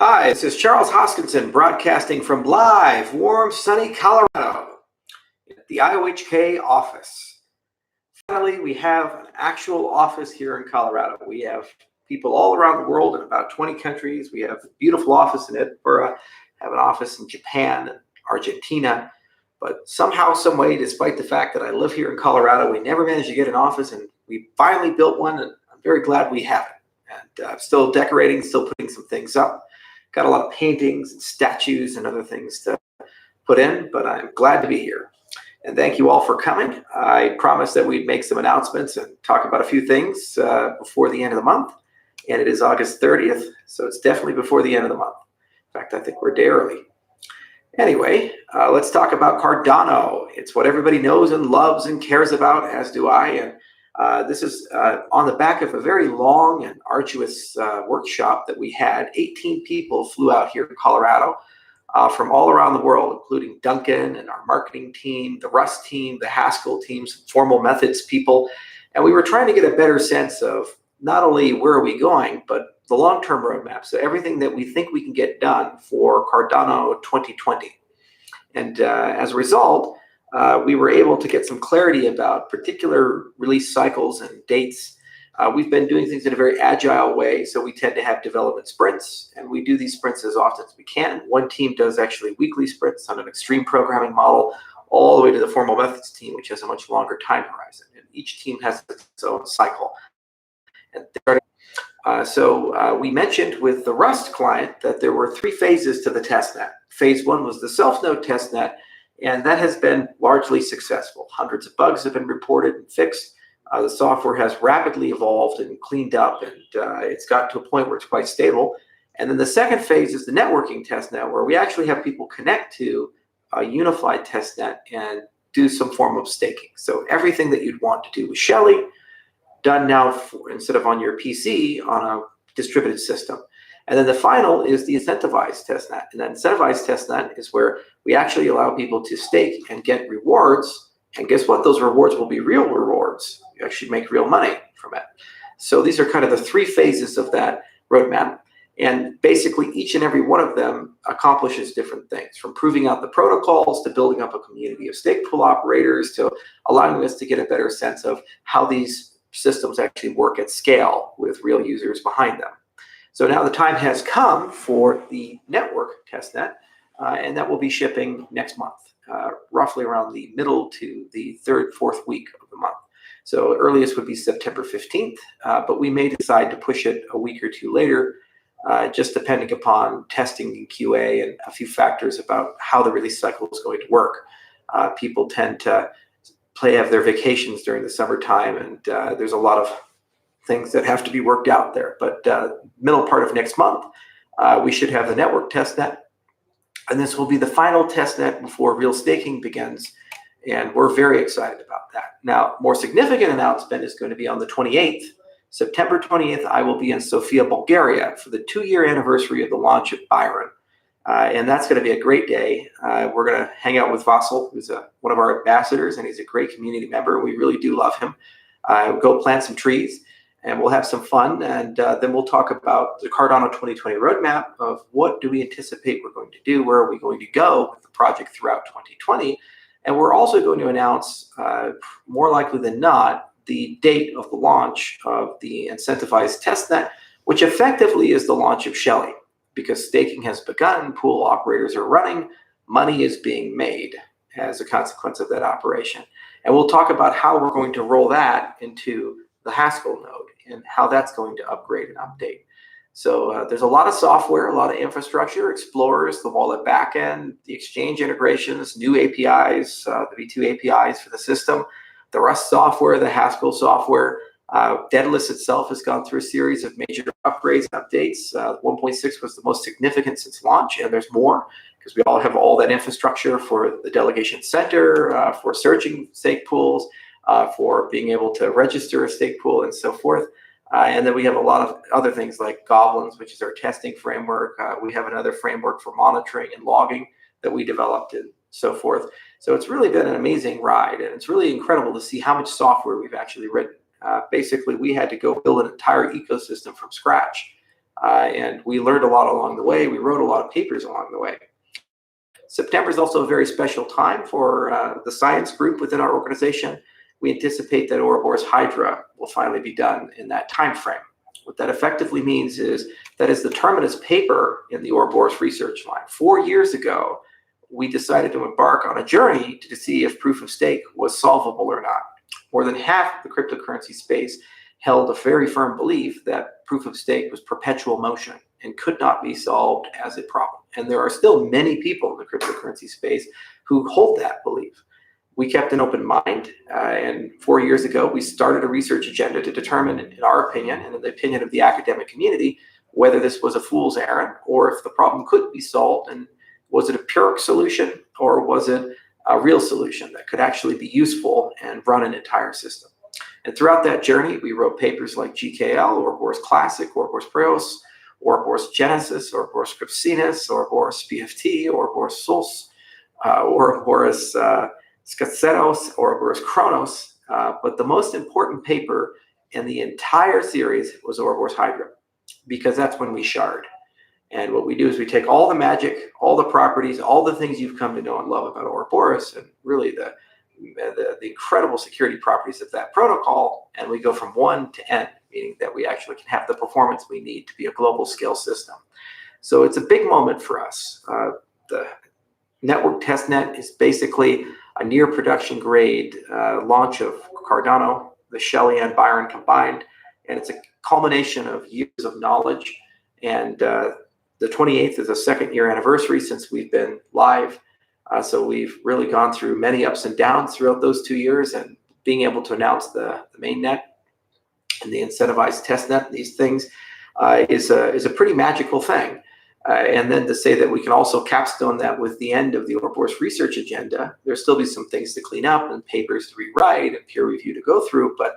Hi, this is Charles Hoskinson broadcasting from live, warm, sunny Colorado at the IOHK office. Finally, we have an actual office here in Colorado. We have people all around the world in about 20 countries. We have a beautiful office in Edinburgh, have an office in Japan and Argentina. But somehow, some way, despite the fact that I live here in Colorado, we never managed to get an office, and we finally built one, and I'm very glad we have it. And I'm still decorating, still putting some things up. Got a lot of paintings and statues and other things to put in, but I'm glad to be here. And thank you all for coming. I promised that we'd make some announcements and talk about a few things before the end of the month. And it is August 30th, so it's definitely before the end of the month. In fact, I think we're a day early. Anyway, let's talk about Cardano. It's what everybody knows and loves and cares about, as do I. And this is on the back of a very long and arduous workshop that we had. 18 people flew out here to Colorado from all around the world, including Duncan and our marketing team, the Rust team, the Haskell team, some formal methods people. And we were trying to get a better sense of not only where are we going, but the long-term roadmap. So everything that we think we can get done for Cardano 2020. And as a result, we were able to get some clarity about particular release cycles and dates. We've been doing things in a very agile way, so we tend to have development sprints, and we do these sprints as often as we can. One team does actually weekly sprints on an extreme programming model, all the way to the formal methods team, which has a much longer time horizon. And each team has its own cycle. And we mentioned with the Rust client that there were 3 phases to the testnet. Phase 1 was the self-node testnet, and that has been largely successful. Hundreds of bugs have been reported and fixed. The software has rapidly evolved and cleaned up, and it's got to a point where it's quite stable. And then the second phase is the networking testnet, where we actually have people connect to a unified testnet and do some form of staking. So everything that you'd want to do with Shelley, done now instead of on your PC on a distributed system. And then the final is the incentivized testnet. And that incentivized testnet is where we actually allow people to stake and get rewards. And guess what? Those rewards will be real rewards. You actually make real money from it. So these are kind of the 3 phases of that roadmap. And basically each and every one of them accomplishes different things, from proving out the protocols to building up a community of stake pool operators to allowing us to get a better sense of how these systems actually work at scale with real users behind them. So now the time has come for the network testnet, and that will be shipping next month, roughly around the middle to the 3rd, 4th week of the month. So earliest would be September 15th, but we may decide to push it a week or 2 later, just depending upon testing and QA and a few factors about how the release cycle is going to work. People tend to have their vacations during the summertime, and there's a lot of things that have to be worked out there. But middle part of next month, we should have the network testnet, and this will be the final testnet before real staking begins, and we're very excited about that. Now, more significant announcement is going to be on the 28th, September 20th. I will be in Sofia, Bulgaria for the 2-year anniversary of the launch of Byron. And that's going to be a great day. We're going to hang out with Vasil, who's one of our ambassadors, and he's a great community member. We really do love him. We'll go plant some trees, and we'll have some fun. And then we'll talk about the Cardano 2020 roadmap of what do we anticipate we're going to do, where are we going to go with the project throughout 2020. And we're also going to announce, more likely than not, the date of the launch of the incentivized testnet, which effectively is the launch of Shelley. Because staking has begun, pool operators are running, money is being made as a consequence of that operation. And we'll talk about how we're going to roll that into the Haskell node and how that's going to upgrade and update. So there's a lot of software, a lot of infrastructure, Explorers, the wallet backend, the exchange integrations, new APIs, the V2 APIs for the system, the Rust software, the Haskell software. Daedalus itself has gone through a series of major upgrades and updates. 1.6 was the most significant since launch, and there's more because we all have all that infrastructure for the delegation center, for searching stake pools, for being able to register a stake pool and so forth. And then we have a lot of other things like Goblins, which is our testing framework. We have another framework for monitoring and logging that we developed and so forth. So it's really been an amazing ride, and it's really incredible to see how much software we've actually written. Basically, we had to go build an entire ecosystem from scratch And we learned a lot along the way. We wrote a lot of papers along the way. September is also a very special time for the science group within our organization. We anticipate that Ouroboros Hydra will finally be done in that time frame. What that effectively means is that is the terminus paper in the Ouroboros research line. 4 years ago, we decided to embark on a journey to see if proof of stake was solvable or not. More than half of the cryptocurrency space held a very firm belief that proof of stake was perpetual motion and could not be solved as a problem. And there are still many people in the cryptocurrency space who hold that belief. We kept an open mind, and 4 years ago, we started a research agenda to determine, in our opinion, and in the opinion of the academic community, whether this was a fool's errand or if the problem could be solved, and was it a Pyrrhic solution or was it a real solution that could actually be useful and run an entire system. And throughout that journey, we wrote papers like GKL, Ouroboros Classic, Ouroboros Preos, Ouroboros Genesis, Ouroboros Scripsinus, Ouroboros PFT, Ouroboros Sos, Ouroboros Skatseros, Ouroboros Chronos, but the most important paper in the entire series was Ouroboros Hydra, because that's when we shard. And what we do is we take all the magic, all the properties, all the things you've come to know and love about Ouroboros, and really the incredible security properties of that protocol, and we go from 1 to N, meaning that we actually can have the performance we need to be a global scale system. So it's a big moment for us. The network testnet is basically a near production grade launch of Cardano, the Shelley and Byron combined, and it's a culmination of years of knowledge. And the 28th is a 2nd year anniversary since we've been live. So we've really gone through many ups and downs throughout those 2 years, and being able to announce the main net and the incentivized testnet and these things is a pretty magical thing. And then to say that we can also capstone that with the end of the Ouroboros research agenda, there'll still be some things to clean up and papers to rewrite and peer review to go through, but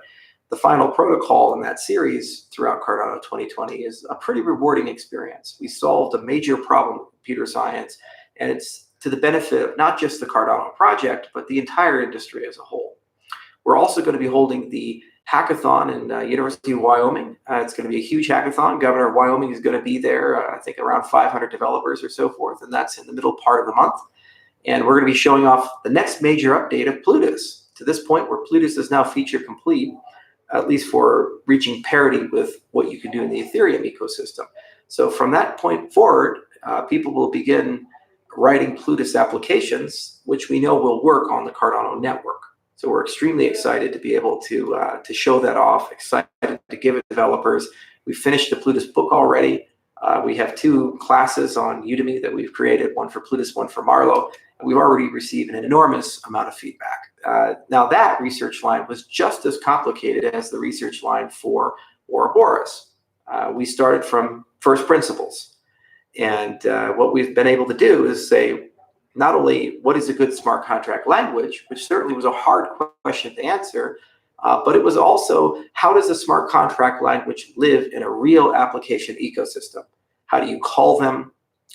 the final protocol in that series throughout Cardano 2020 is a pretty rewarding experience. We solved a major problem with computer science, and it's to the benefit of not just the Cardano project, but the entire industry as a whole. We're also going to be holding the hackathon in University of Wyoming. It's going to be a huge hackathon. Governor of Wyoming is going to be there, I think around 500 developers or so forth, and that's in the middle part of the month. And we're going to be showing off the next major update of Plutus, to this point where Plutus is now feature complete, at least for reaching parity with what you can do in the Ethereum ecosystem. So from that point forward, people will begin writing Plutus applications, which we know will work on the Cardano network. So we're extremely excited to be able to show that off, excited to give it to developers. We finished the Plutus book already. We have 2 classes on Udemy that we've created, one for Plutus, one for Marlowe, and we've already received an enormous amount of feedback. Now that research line was just as complicated as the research line for Ouroboros. We started from first principles. And what we've been able to do is say, not only what is a good smart contract language, which certainly was a hard question to answer, but it was also, how does a smart contract language live in a real application ecosystem? How do you call them?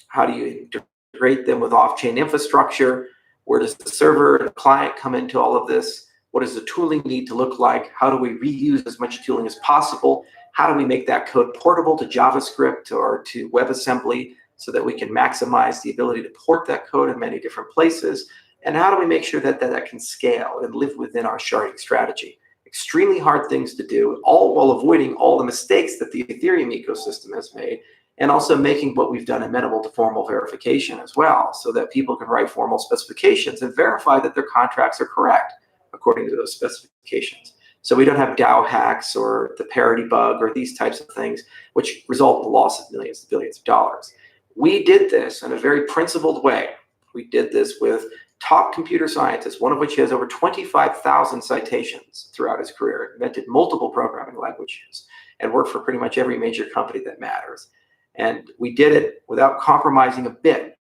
How do you integrate them with off-chain infrastructure? Where does the server and the client come into all of this? What does the tooling need to look like? How do we reuse as much tooling as possible? How do we make that code portable to JavaScript or to WebAssembly so that we can maximize the ability to port that code in many different places? And how do we make sure that that can scale and live within our sharding strategy? Extremely hard things to do, all while avoiding all the mistakes that the Ethereum ecosystem has made, and also making what we've done amenable to formal verification as well, so that people can write formal specifications and verify that their contracts are correct according to those specifications. So we don't have DAO hacks or the parity bug or these types of things, which result in the loss of millions to billions of dollars. We did this in a very principled way. We did this with top computer scientists, one of which has over 25,000 citations throughout his career, invented multiple programming languages, and worked for pretty much every major company that matters. And we did it without compromising a bit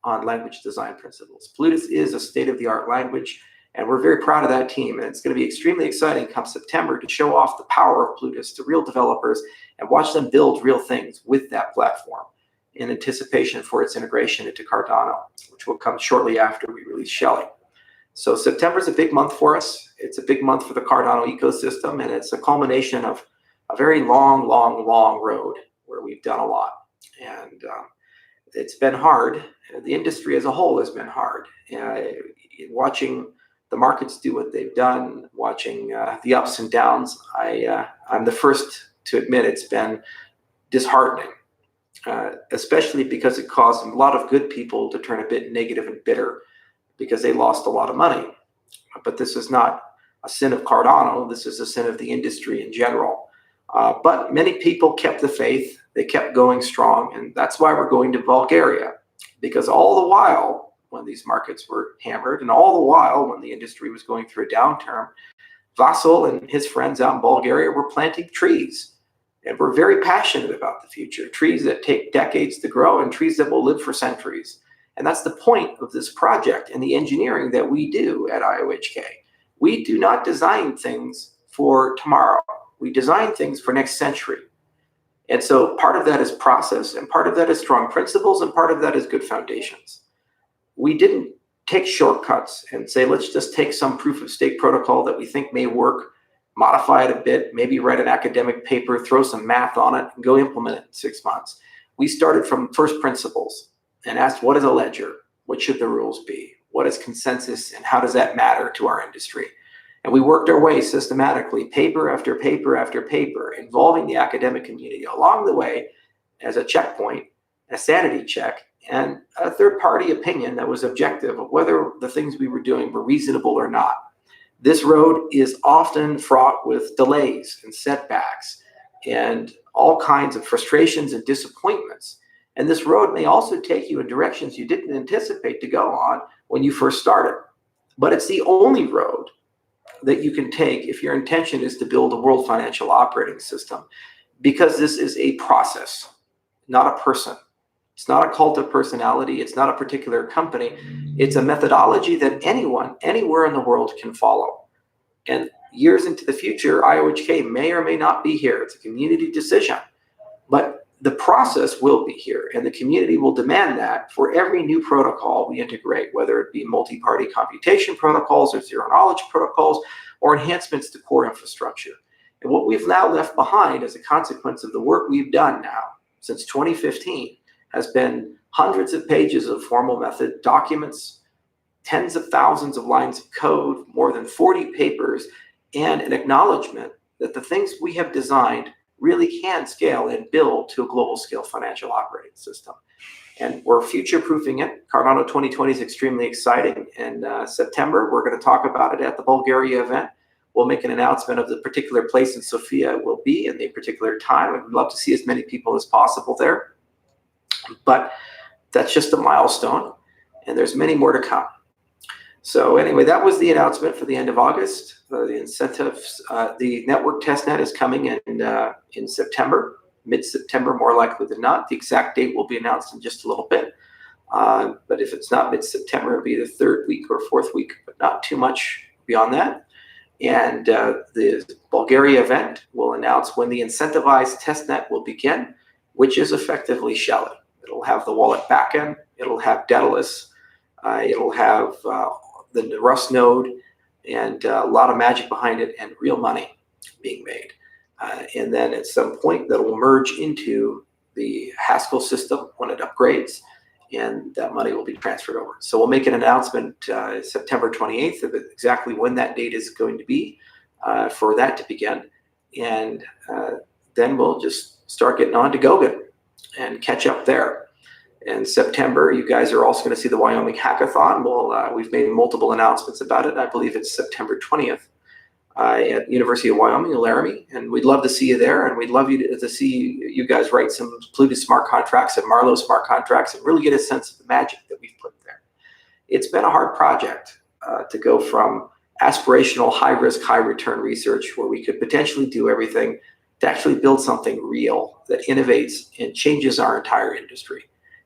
on language design principles. Plutus is a state-of-the-art language, and we're very proud of that team. And it's going to be extremely exciting come September to show off the power of Plutus to real developers and watch them build real things with that platform in anticipation for its integration into Cardano, which will come shortly after we release Shelley. So September is a big month for us. It's a big month for the Cardano ecosystem, and it's a culmination of a very long road. where we've done a lot. And it's been hard. The industry as a whole has been hard. Watching the markets do what they've done, watching the ups and downs, I'm the first to admit it's been disheartening, especially because it caused a lot of good people to turn a bit negative and bitter because they lost a lot of money. But this is not a sin of Cardano. This is a sin of the industry in general. But many people kept the faith. They kept going strong. And that's why we're going to Bulgaria, because all the while when these markets were hammered and all the while when the industry was going through a downturn, Vasyl and his friends out in Bulgaria were planting trees. And we're very passionate about the future, trees that take decades to grow and trees that will live for centuries. And that's the point of this project and the engineering that we do at IOHK. We do not design things for tomorrow. We design things for next century. And so part of that is process, and part of that is strong principles, and part of that is good foundations. We didn't take shortcuts and say, let's just take some proof of stake protocol that we think may work, modify it a bit, maybe write an academic paper, throw some math on it, and go implement it in 6 months. We started from first principles and asked, what is a ledger? What should the rules be? What is consensus, and how does that matter to our industry? And we worked our way systematically, paper after paper after paper, involving the academic community along the way as a checkpoint, a sanity check, and a third-party opinion that was objective of whether the things we were doing were reasonable or not. This road is often fraught with delays and setbacks and all kinds of frustrations and disappointments. And this road may also take you in directions you didn't anticipate to go on when you first started. But it's the only road that you can take if your intention is to build a world financial operating system, because this is a process, not a person. It's not a cult of personality. It's not a particular company. It's a methodology that anyone, anywhere in the world can follow. And years into the future, IOHK may or may not be here. It's a community decision. But the process will be here, and the community will demand that for every new protocol we integrate, whether it be multi-party computation protocols or zero-knowledge protocols or enhancements to core infrastructure. And what we've now left behind as a consequence of the work we've done now since 2015 has been hundreds of pages of formal method documents, tens of thousands of lines of code, more than 40 papers, and an acknowledgement that the things we have designed really can scale and build to a global scale financial operating system. And we're future-proofing it. Cardano 2020 is extremely exciting. In September, we're going to talk about it at the Bulgaria event. We'll make an announcement of the particular place in Sofia it will be and the particular time. I'd love to see as many people as possible there. But that's just a milestone, and there's many more to come. So anyway, that was the announcement for the end of August. The incentives, the network testnet is coming in September, mid-September, more likely than not. The exact date will be announced in just a little bit. But if it's not mid-September, it'll be the third week or fourth week, but not too much beyond that. And the Bulgaria event will announce when the incentivized testnet will begin, which is effectively Shelley. It'll have the wallet backend, it'll have Daedalus, it'll have the Rust node, and a lot of magic behind it and real money being made. And then at some point that will merge into the Haskell system when it upgrades, and that money will be transferred over. So we'll make an announcement September 28th of exactly when that date is going to be for that to begin. And then we'll just start getting on to Goguen and catch up there. In September, you guys are also going to see the Wyoming Hackathon. We've made multiple announcements about it. I believe it's September 20th at University of Wyoming in Laramie, and we'd love to see you there, and we'd love you to see you guys write some Plutus smart contracts and Marlowe smart contracts and really get a sense of the magic that we've put there. It's been a hard project to go from aspirational, high-risk, high-return research where we could potentially do everything to actually build something real that innovates and changes our entire industry.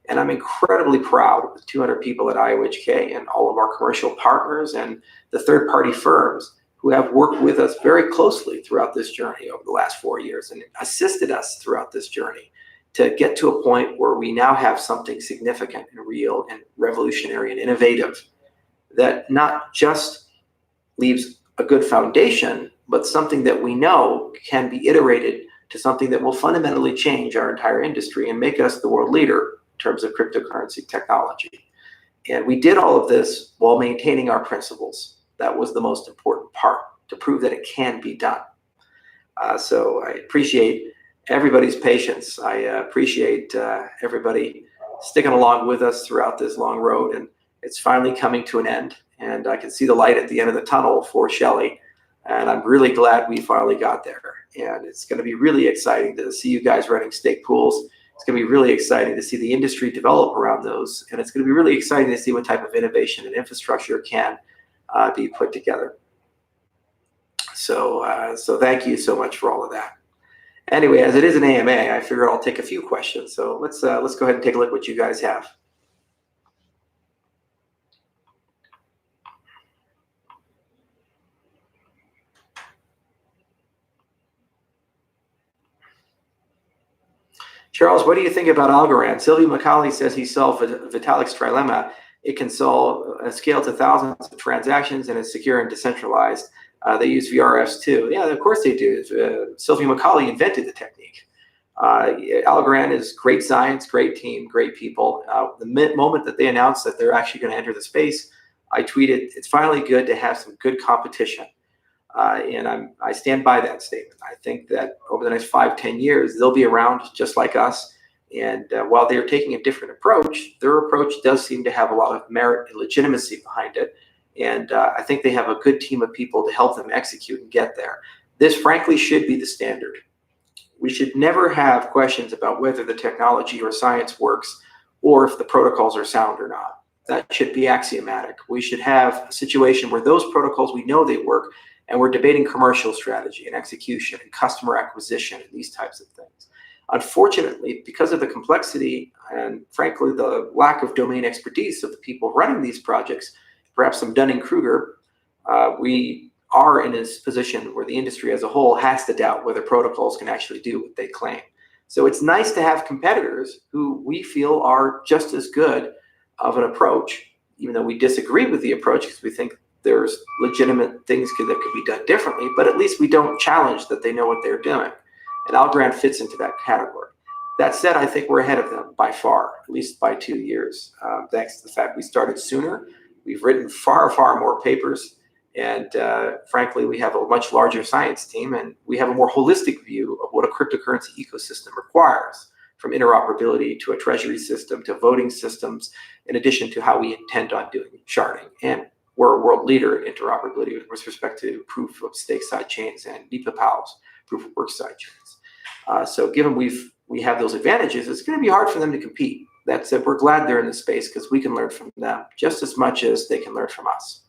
And I'm incredibly proud of the 200 people at IOHK and all of our commercial partners and the third-party firms who have worked with us very closely throughout this journey over the last 4 years and assisted us throughout this journey to get to a point where we now have something significant and real and revolutionary and innovative that not just leaves a good foundation, but something that we know can be iterated to something that will fundamentally change our entire industry and make us the world leader in terms of cryptocurrency technology. And we did all of this while maintaining our principles. That was the most important part, to prove that it can be done. So I appreciate everybody's patience. I appreciate everybody sticking along with us throughout this long road, and it's finally coming to an end. And I can see the light at the end of the tunnel for Shelly, and I'm really glad we finally got there. And it's going to be really exciting to see you guys running stake pools. It's going to be really exciting to see the industry develop around those, and it's going to be really exciting to see what type of innovation and infrastructure can be put together. So thank you so much for all of that. Anyway, as it is an AMA, I figured I'll take a few questions. So let's go ahead and take a look at what you guys have. Charles, what do you think about Algorand? Sylvie McCauley says he solved Vitalik's trilemma. It can scale to thousands of transactions and is secure and decentralized. They use VRFs too. Yeah, of course they do. Sylvie McCauley invented the technique. Algorand is great science, great team, great people. The moment that they announced that they're actually going to enter the space, I tweeted, it's finally good to have some good competition. And I stand by that statement. I think that over the next 5-10 years, they'll be around just like us. And while they're taking a different approach, their approach does seem to have a lot of merit and legitimacy behind it. And I think they have a good team of people to help them execute and get there. This, frankly, should be the standard. We should never have questions about whether the technology or science works or if the protocols are sound or not. That should be axiomatic. We should have a situation where those protocols, we know they work, and we're debating commercial strategy and execution and customer acquisition and these types of things. Unfortunately, because of the complexity and, frankly, the lack of domain expertise of the people running these projects, perhaps some Dunning-Kruger, we are in this position where the industry as a whole has to doubt whether protocols can actually do what they claim. So it's nice to have competitors who we feel are just as good of an approach, even though we disagree with the approach because we think there's legitimate things that could be done differently, but at least we don't challenge that they know what they're doing. And Algorand fits into that category. That said, I think we're ahead of them by far, at least by 2 years, thanks to the fact we started sooner. We've written far, far more papers. And frankly, we have a much larger science team, and we have a more holistic view of what a cryptocurrency ecosystem requires, from interoperability to a treasury system to voting systems, in addition to how we intend on doing sharding. And we're a world leader in interoperability with respect to proof of stake side chains and NEPA-PALs, proof of work side chains. So given we have those advantages, it's going to be hard for them to compete. That said, we're glad they're in the space because we can learn from them just as much as they can learn from us.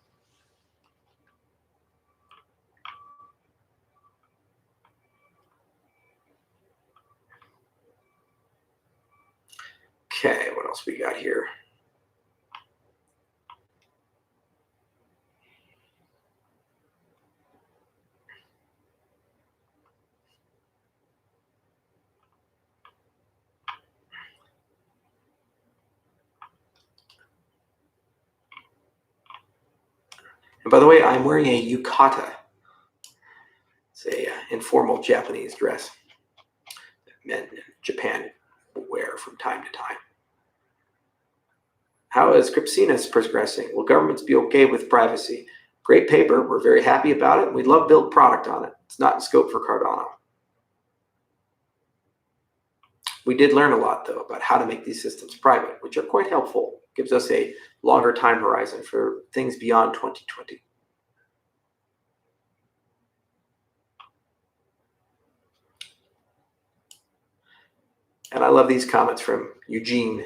Okay, what else we got here? And by the way, I'm wearing a yukata. It's a informal Japanese dress that men in Japan wear from time to time. How is Crypsinus progressing? Will governments be okay with privacy? Great paper. We're very happy about it. We'd love to build product on it. It's not in scope for Cardano. We did learn a lot, though, about how to make these systems private, which are quite helpful. Gives us a longer time horizon for things beyond 2020. And I love these comments from Eugene.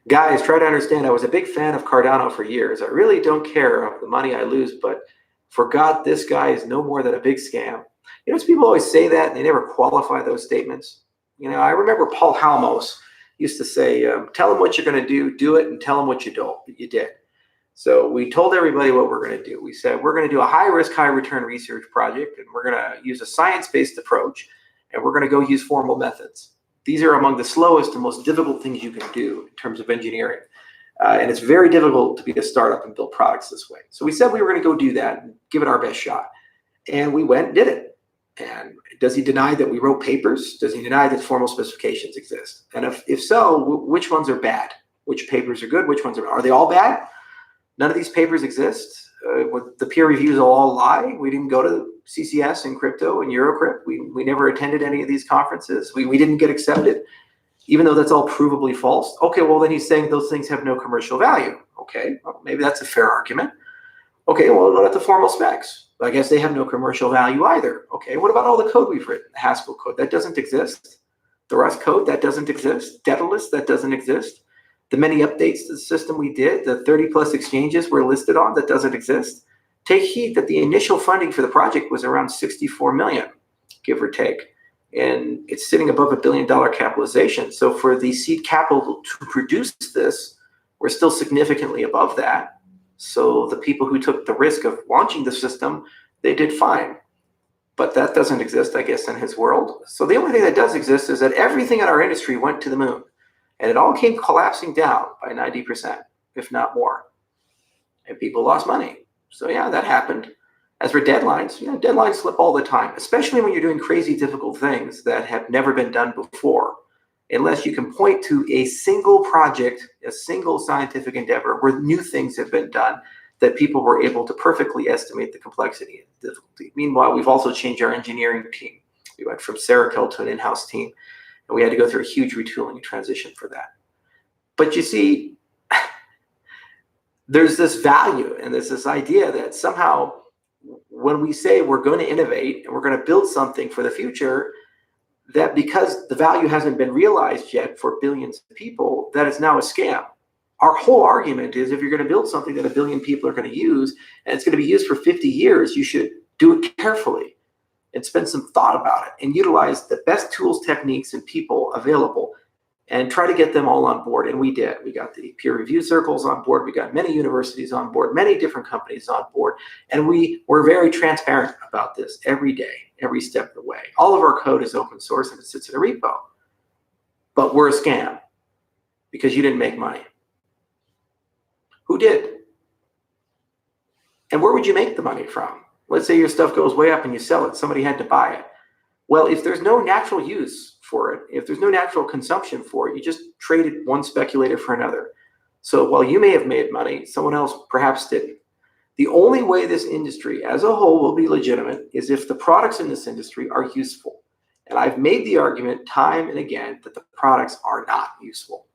Guys, try to understand, I was a big fan of Cardano for years. I really don't care of the money I lose, but for God, this guy is no more than a big scam. You know, people always say that and they never qualify those statements. You know, I remember Paul Halmos used to say, tell them what you're going to do it, and tell them what you don't. You did. So we told everybody what we're going to do. We said, we're going to do a high risk, high return research project, and we're going to use a science-based approach, and we're going to go use formal methods. These are among the slowest and most difficult things you can do in terms of engineering. And it's very difficult to be a startup and build products this way. So we said we were going to go do that and give it our best shot. And we went and did it. And Does he deny that we wrote papers? Does he deny that formal specifications exist? And if so, which ones are bad? Which papers are good? Which ones are they all bad? None of these papers exist. The peer reviews will all lie. We didn't go to CCS and crypto and Eurocrypt. We never attended any of these conferences. We didn't get accepted, even though that's all provably false. Okay, well, then he's saying those things have no commercial value. Okay, well, maybe that's a fair argument. Okay, well, what about the formal specs? I guess they have no commercial value either. Okay, what about all the code we've written? The Haskell code, that doesn't exist. The Rust code, that doesn't exist. Daedalus, that doesn't exist. The many updates to the system we did, the 30 plus exchanges we're listed on, that doesn't exist. Take heed that the initial funding for the project was around 64 million, give or take. And it's sitting above $1 billion capitalization. So for the seed capital to produce this, we're still significantly above that. So the people who took the risk of launching the system, they did fine. But that doesn't exist, I guess, in his world. So the only thing that does exist is that everything in our industry went to the moon. And it all came collapsing down by 90%, if not more. And people lost money. So yeah, that happened. As for deadlines, deadlines slip all the time, especially when you're doing crazy, difficult things that have never been done before. Unless you can point to a single project, a single scientific endeavor where new things have been done that people were able to perfectly estimate the complexity and difficulty. Meanwhile, we've also changed our engineering team. We went from Serakel to an in-house team, and we had to go through a huge retooling and transition for that. But you see, there's this value and there's this idea that somehow when we say we're going to innovate and we're going to build something for the future, that because the value hasn't been realized yet for billions of people, that is now a scam. Our whole argument is if you're going to build something that 1 billion people are going to use, and it's going to be used for 50 years, you should do it carefully and spend some thought about it and utilize the best tools, techniques, and people available and try to get them all on board. And we did. We got the peer review circles on board. We got many universities on board, many different companies on board. And we were very transparent about this every day, every step of the way. All of our code is open source and it sits in a repo. But we're a scam because you didn't make money. Who did? And where would you make the money from? Let's say your stuff goes way up and you sell it. Somebody had to buy it. Well, if there's no natural use for it, if there's no natural consumption for it, you just traded one speculator for another. So while you may have made money, someone else perhaps didn't. The only way this industry as a whole will be legitimate is if the products in this industry are useful. And I've made the argument time and again that the products are not useful.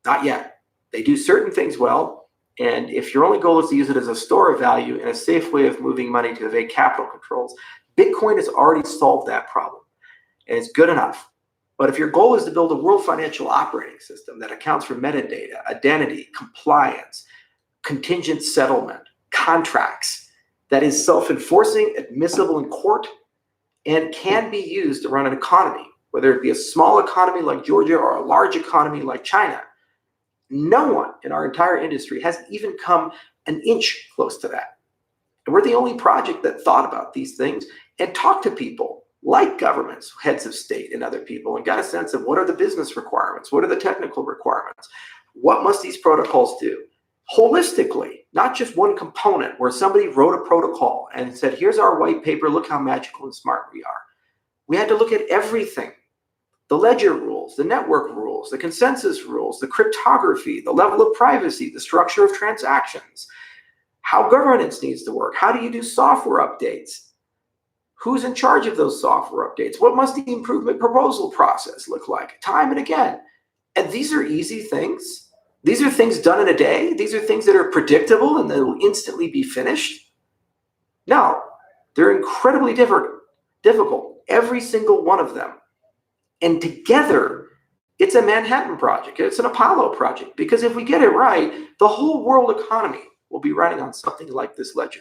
Not yet. They do certain things well. And if your only goal is to use it as a store of value and a safe way of moving money to evade capital controls, Bitcoin has already solved that problem. And it's good enough. But if your goal is to build a world financial operating system that accounts for metadata, identity, compliance, contingent settlement, contracts, that is self-enforcing, admissible in court, and can be used to run an economy, whether it be a small economy like Georgia or a large economy like China, no one in our entire industry has even come an inch close to that. And we're the only project that thought about these things and talked to people like governments, heads of state and other people, and got a sense of what are the business requirements, what are the technical requirements, what must these protocols do? Holistically, not just one component where somebody wrote a protocol and said, here's our white paper, look how magical and smart we are. We had to look at everything. The ledger rules, the network rules, the consensus rules, the cryptography, the level of privacy, the structure of transactions, how governance needs to work. How do you do software updates? Who's in charge of those software updates? What must the improvement proposal process look like? Time and again. And these are easy things. These are things done in a day. These are things that are predictable and that will instantly be finished. No, they're incredibly difficult, every single one of them. And together, it's a Manhattan project. It's an Apollo project. Because if we get it right, the whole world economy will be running on something like this ledger.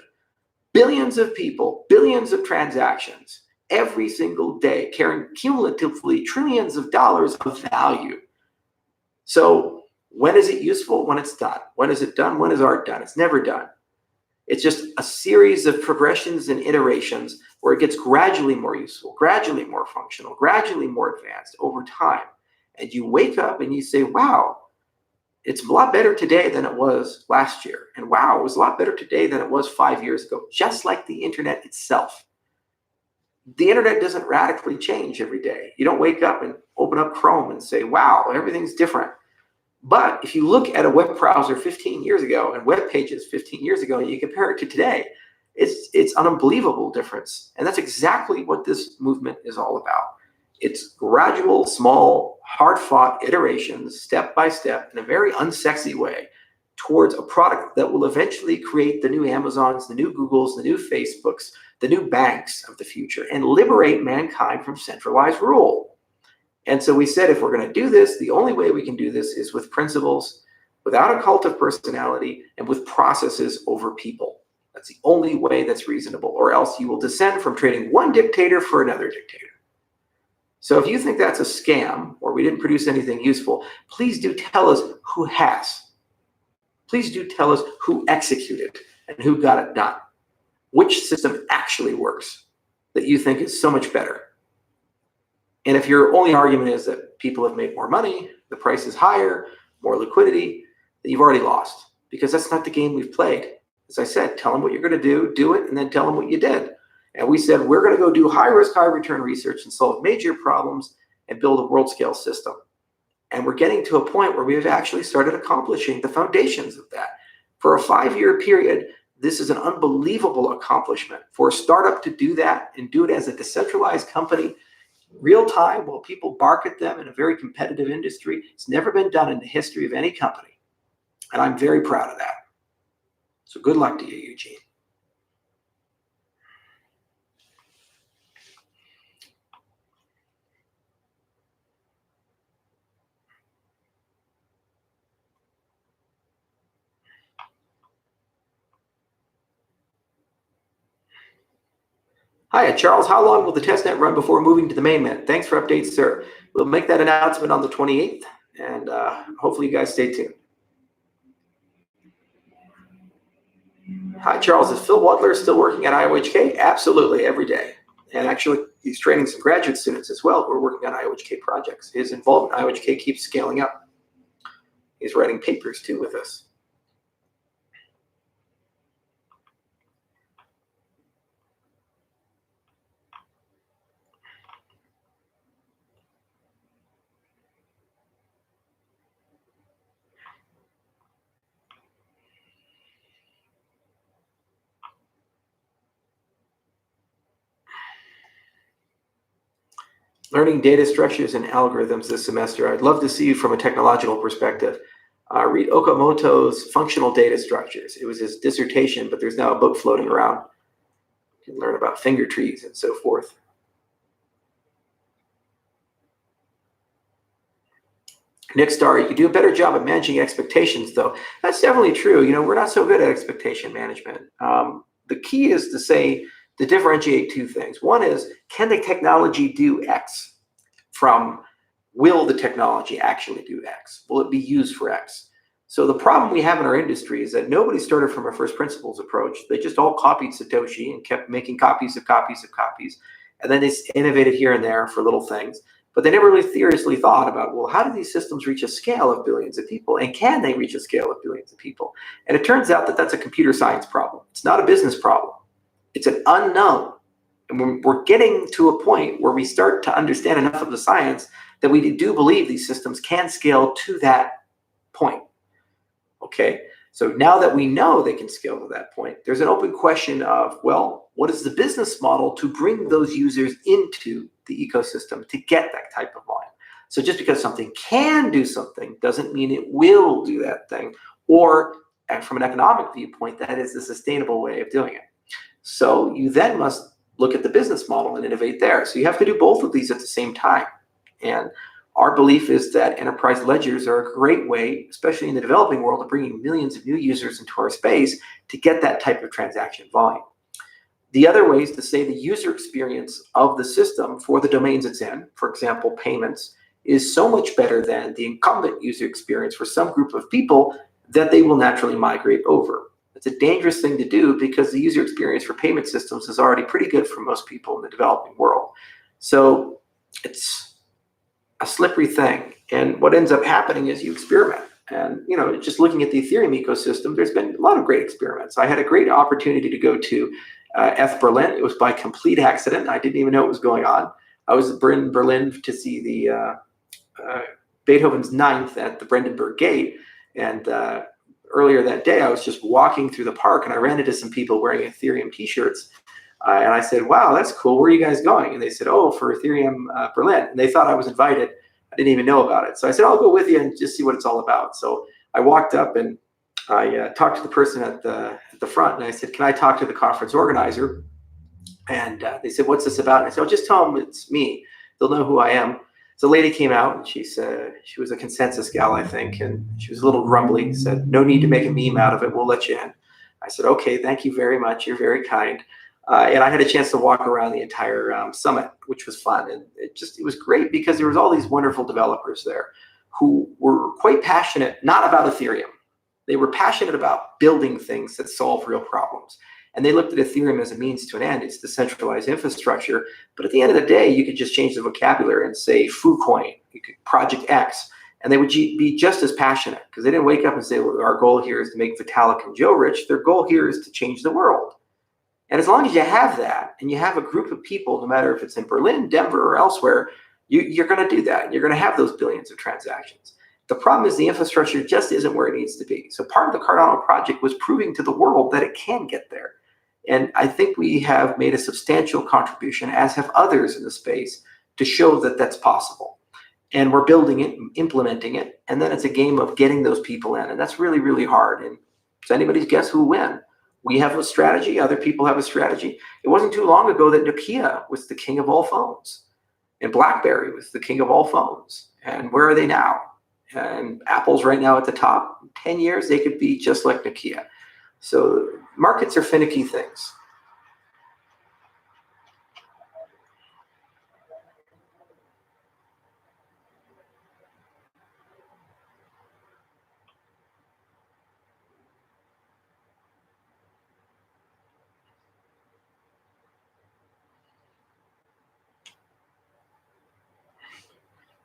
Billions of people, billions of transactions every single day, carrying cumulatively trillions of dollars of value. So when is it useful? When it's done. When is it done? When is art done? It's never done. It's just a series of progressions and iterations where it gets gradually more useful, gradually more functional, gradually more advanced over time. And you wake up and you say, wow, it's a lot better today than it was last year. And wow, it was a lot better today than it was 5 years ago, just like the internet itself. The internet doesn't radically change every day. You don't wake up and open up Chrome and say, wow, everything's different. But if you look at a web browser 15 years ago and web pages 15 years ago, and you compare it to today, it's an unbelievable difference. And that's exactly what this movement is all about. It's gradual, small, hard-fought iterations, step by step, in a very unsexy way, towards a product that will eventually create the new Amazons, the new Googles, the new Facebooks, the new banks of the future, and liberate mankind from centralized rule. And so we said, if we're going to do this, the only way we can do this is with principles, without a cult of personality, and with processes over people. That's the only way that's reasonable, or else you will descend from trading one dictator for another dictator. So if you think that's a scam, or we didn't produce anything useful, please do tell us who has. Please do tell us who executed and who got it done. Which system actually works that you think is so much better? And if your only argument is that people have made more money, the price is higher, more liquidity, then you've already lost, because that's not the game we've played. As I said, tell them what you're going to do it, and then tell them what you did. And we said, we're going to go do high-risk, high-return research and solve major problems and build a world-scale system. And we're getting to a point where we've actually started accomplishing the foundations of that. For a 5-year period, this is an unbelievable accomplishment. For a startup to do that and do it as a decentralized company, real time, while people bark at them in a very competitive industry, it's never been done in the history of any company. And I'm very proud of that. So good luck to you, Eugene. Hi, Charles. How long will the testnet run before moving to the mainnet? Thanks for updates, sir. We'll make that announcement on the 28th, and hopefully you guys stay tuned. Hi, Charles. Is Phil Wadler still working at IOHK? Absolutely, every day. And actually, he's training some graduate students as well who are working on IOHK projects. His involvement in IOHK keeps scaling up. He's writing papers, too, with us. Learning data structures and algorithms this semester. I'd love to see you from a technological perspective. Read Okamoto's Functional Data Structures. It was his dissertation, but there's now a book floating around. You can learn about finger trees and so forth. Nick Starr, you do a better job at managing expectations, though. That's definitely true. We're not so good at expectation management. The key is to differentiate two things. One is, can the technology do X? From, will the technology actually do X? Will it be used for X? So the problem we have in our industry is that nobody started from a first principles approach. They just all copied Satoshi and kept making copies of copies of copies. And then they innovated here and there for little things. But they never really seriously thought about, well, how do these systems reach a scale of billions of people? And can they reach a scale of billions of people? And it turns out that that's a computer science problem. It's not a business problem. It's an unknown. And we're getting to a point where we start to understand enough of the science that we do believe these systems can scale to that point. Okay, so now that we know they can scale to that point, there's an open question of, well, what is the business model to bring those users into the ecosystem to get that type of volume? So just because something can do something doesn't mean it will do that thing, or from an economic viewpoint, that is the sustainable way of doing it. So you then must look at the business model and innovate there. So you have to do both of these at the same time. And our belief is that enterprise ledgers are a great way, especially in the developing world, of bringing millions of new users into our space to get that type of transaction volume. The other way is to say the user experience of the system for the domains it's in, for example, payments, is so much better than the incumbent user experience for some group of people that they will naturally migrate over. It's a dangerous thing to do because the user experience for payment systems is already pretty good for most people in the developing world. So it's a slippery thing. And what ends up happening is you experiment. And just looking at the Ethereum ecosystem, there's been a lot of great experiments. I had a great opportunity to go to ETH Berlin. It was by complete accident. I didn't even know what was going on. I was in Berlin to see the Beethoven's Ninth at the Brandenburg Gate, and earlier that day I was just walking through the park and I ran into some people wearing Ethereum t-shirts, and I said, wow, that's cool, where are you guys going? And they said, oh, for Ethereum Berlin. And they thought I was invited. I didn't even know about it. So I said, I'll go with you and just see what it's all about. So I walked up and I talked to the person at the front, and I said, can I talk to the conference organizer? And they said, what's this about? And I said, oh, just tell them it's me. They'll know who I am. So a lady came out, and she said, she was a consensus gal, I think, and she was a little grumbly, said, no need to make a meme out of it. We'll let you in. I said, okay, thank you very much. You're very kind. And I had a chance to walk around the entire summit, which was fun. And it was great because there was all these wonderful developers there who were quite passionate, not about Ethereum. They were passionate about building things that solve real problems. And they looked at Ethereum as a means to an end. It's decentralized infrastructure. But at the end of the day, you could just change the vocabulary and say Fucoin, you could Project X, and they would be just as passionate because they didn't wake up and say, well, our goal here is to make Vitalik and Joe rich. Their goal here is to change the world. And as long as you have that, and you have a group of people, no matter if it's in Berlin, Denver, or elsewhere, you're going to do that. You're going to have those billions of transactions. The problem is the infrastructure just isn't where it needs to be. So part of the Cardano project was proving to the world that it can get there. And I think we have made a substantial contribution, as have others in the space, to show that that's possible. And we're building it, implementing it, and then it's a game of getting those people in. And that's really, really hard. And it's anybody's guess who will win. We have a strategy. Other people have a strategy. It wasn't too long ago that Nokia was the king of all phones. And BlackBerry was the king of all phones. And where are they now? And Apple's right now at the top. In 10 years, they could be just like Nokia. So markets are finicky things.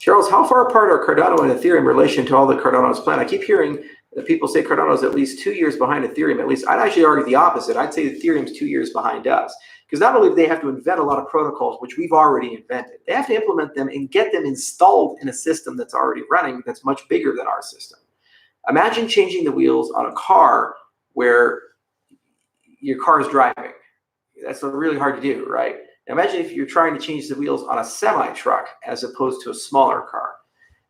Charles, how far apart are Cardano and Ethereum in relation to all that Cardano's plan? I keep hearing that people say Cardano is at least 2 years behind Ethereum. At least I'd actually argue the opposite. I'd say Ethereum's 2 years behind us. Because not only do they have to invent a lot of protocols, which we've already invented, they have to implement them and get them installed in a system that's already running that's much bigger than our system. Imagine changing the wheels on a car where your car is driving. That's really hard to do, right? Imagine if you're trying to change the wheels on a semi-truck as opposed to a smaller car.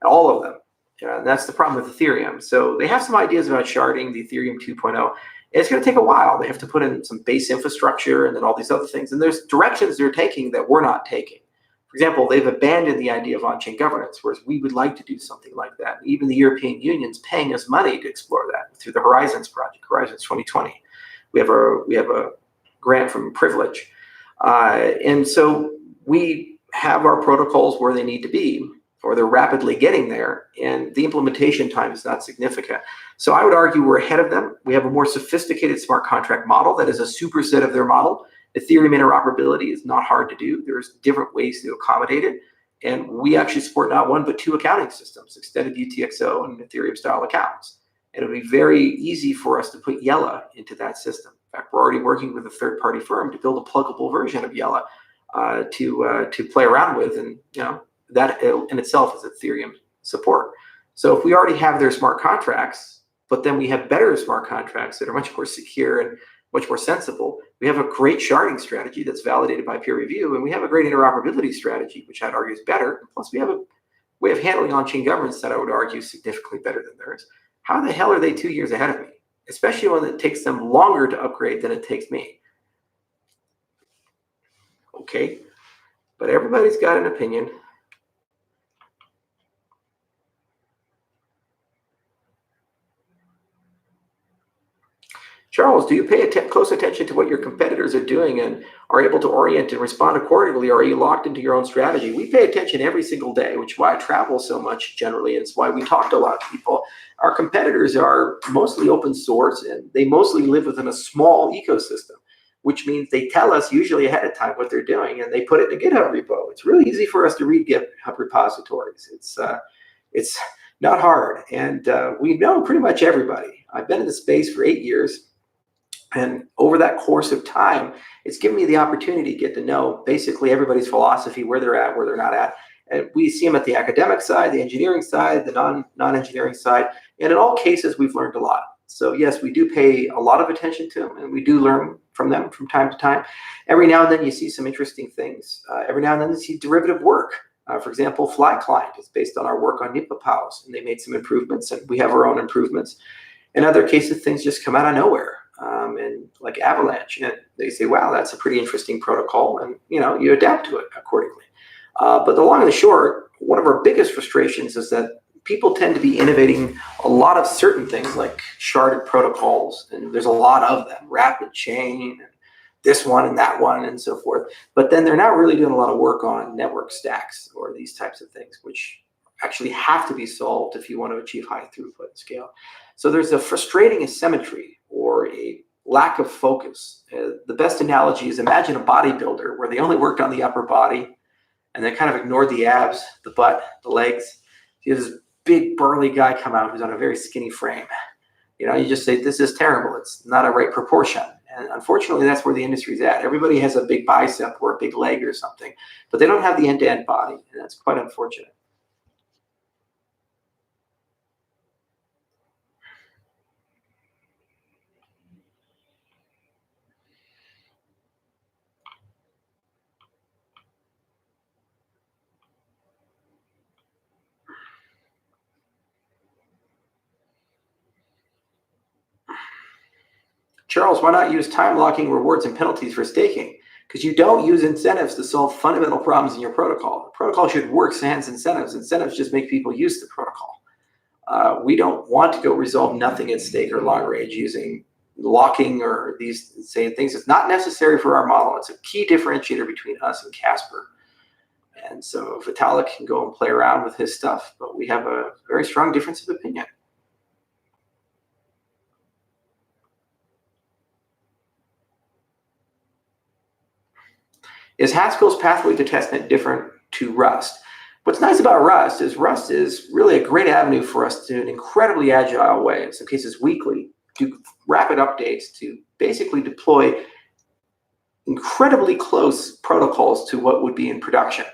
All of them. And that's the problem with Ethereum. So they have some ideas about sharding, the Ethereum 2.0. It's going to take a while. They have to put in some base infrastructure and then all these other things. And there's directions they're taking that we're not taking. For example, they've abandoned the idea of on-chain governance, whereas we would like to do something like that. Even the European Union's paying us money to explore that through the Horizons project, Horizons 2020. We have a grant from Privilege. And so we have our protocols where they need to be, or they're rapidly getting there, and the implementation time is not significant. So I would argue we're ahead of them. We have a more sophisticated smart contract model that is a superset of their model. Ethereum interoperability is not hard to do. There's different ways to accommodate it. And we actually support not one, but two accounting systems, extended UTXO and Ethereum style accounts. And it'll be very easy for us to put Yella into that system. In fact, we're already working with a third-party firm to build a pluggable version of Yella to play around with, and that in itself is Ethereum support. So if we already have their smart contracts, but then we have better smart contracts that are much more secure and much more sensible, we have a great sharding strategy that's validated by peer review, and we have a great interoperability strategy, which I'd argue is better. Plus, we have a way of handling on-chain governance that I would argue is significantly better than theirs. How the hell are they 2 years ahead of me? Especially when it takes them longer to upgrade than it takes me. Okay, but everybody's got an opinion. Charles, do you pay close attention to what your competitors are doing and are able to orient and respond accordingly, or are you locked into your own strategy? We pay attention every single day, which is why I travel so much generally, and it's why we talk to a lot of people. Our competitors are mostly open source, and they mostly live within a small ecosystem, which means they tell us usually ahead of time what they're doing, and they put it in a GitHub repo. It's really easy for us to read GitHub repositories. It's not hard, and we know pretty much everybody. I've been in the space for 8 years. And over that course of time, it's given me the opportunity to get to know basically everybody's philosophy, where they're at, where they're not at. And we see them at the academic side, the engineering side, the non-engineering side. And in all cases, we've learned a lot. So yes, we do pay a lot of attention to them, and we do learn from them from time to time. Every now and then you see some interesting things. Every now and then you see derivative work. For example, Fly Client is based on our work on NIPA and they made some improvements, and we have our own improvements. In other cases, things just come out of nowhere. And like Avalanche, and they say, wow, that's a pretty interesting protocol, and you adapt to it accordingly. But the long and the short, one of our biggest frustrations is that people tend to be innovating a lot of certain things like sharded protocols, and there's a lot of them, rapid chain, and this one and that one and so forth. But then they're not really doing a lot of work on network stacks or these types of things, which actually have to be solved if you want to achieve high throughput and scale. So there's a frustrating asymmetry or a lack of focus. The best analogy is, imagine a bodybuilder where they only worked on the upper body and they kind of ignored the abs, the butt, the legs. You have this big burly guy come out who's on a very skinny frame. You just say, this is terrible. It's not a right proportion. And unfortunately, that's where the industry's at. Everybody has a big bicep or a big leg or something, but they don't have the end-to-end body, and that's quite unfortunate. Charles, why not use time locking rewards and penalties for staking? Because you don't use incentives to solve fundamental problems in your protocol. The protocol should work sans incentives. Incentives just make people use the protocol. We don't want to go resolve nothing at stake or long range using locking or these same things. It's not necessary for our model. It's a key differentiator between us and Casper. And so Vitalik can go and play around with his stuff, but we have a very strong difference of opinion. Is Haskell's pathway to testnet different to Rust? What's nice about Rust is really a great avenue for us to, in an incredibly agile way, in some cases weekly, do rapid updates to basically deploy incredibly close protocols to what would be in production.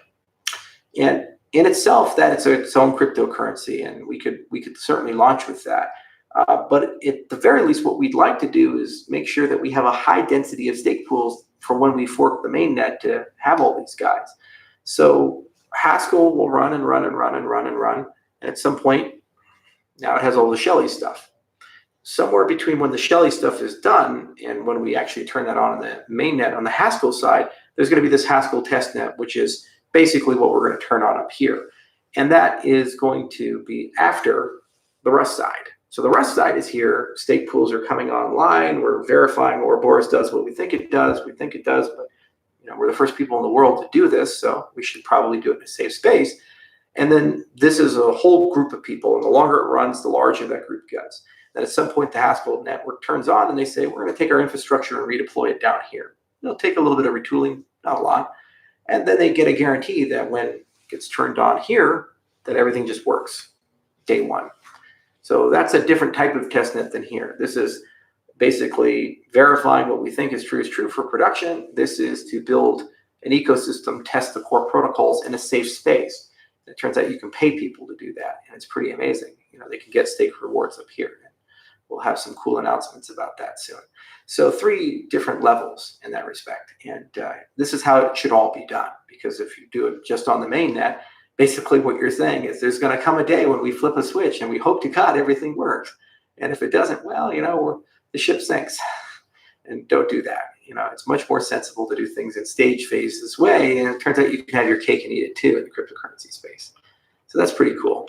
And in itself, that it's its own cryptocurrency, and we could certainly launch with that. But at the very least, what we'd like to do is make sure that we have a high density of stake pools for when we fork the mainnet to have all these guys. So Haskell will run and run and run and run and run. And at some point, now it has all the Shelley stuff. Somewhere between when the Shelley stuff is done and when we actually turn that on the mainnet on the Haskell side, there's going to be this Haskell testnet, which is basically what we're going to turn on up here. And that is going to be after the Rust side. So the Rust side is here. Stake pools are coming online. We're verifying Ouroboros does what we think it does. We think it does, but we're the first people in the world to do this, so we should probably do it in a safe space. And then this is a whole group of people, and the longer it runs, the larger that group gets. Then at some point, the Haskell network turns on, and they say, we're going to take our infrastructure and redeploy it down here. It'll take a little bit of retooling, not a lot. And then they get a guarantee that when it gets turned on here, that everything just works day one. So that's a different type of testnet than here. This is basically verifying what we think is true for production. This is to build an ecosystem, test the core protocols in a safe space. And it turns out you can pay people to do that, and it's pretty amazing. They can get stake rewards up here. And we'll have some cool announcements about that soon. So 3 different levels in that respect. And this is how it should all be done, because if you do it just on the mainnet, basically what you're saying is there's going to come a day when we flip a switch and we hope to God everything works. And if it doesn't, well, the ship sinks. And don't do that. It's much more sensible to do things in stage phase this way. And it turns out you can have your cake and eat it too in the cryptocurrency space. So that's pretty cool.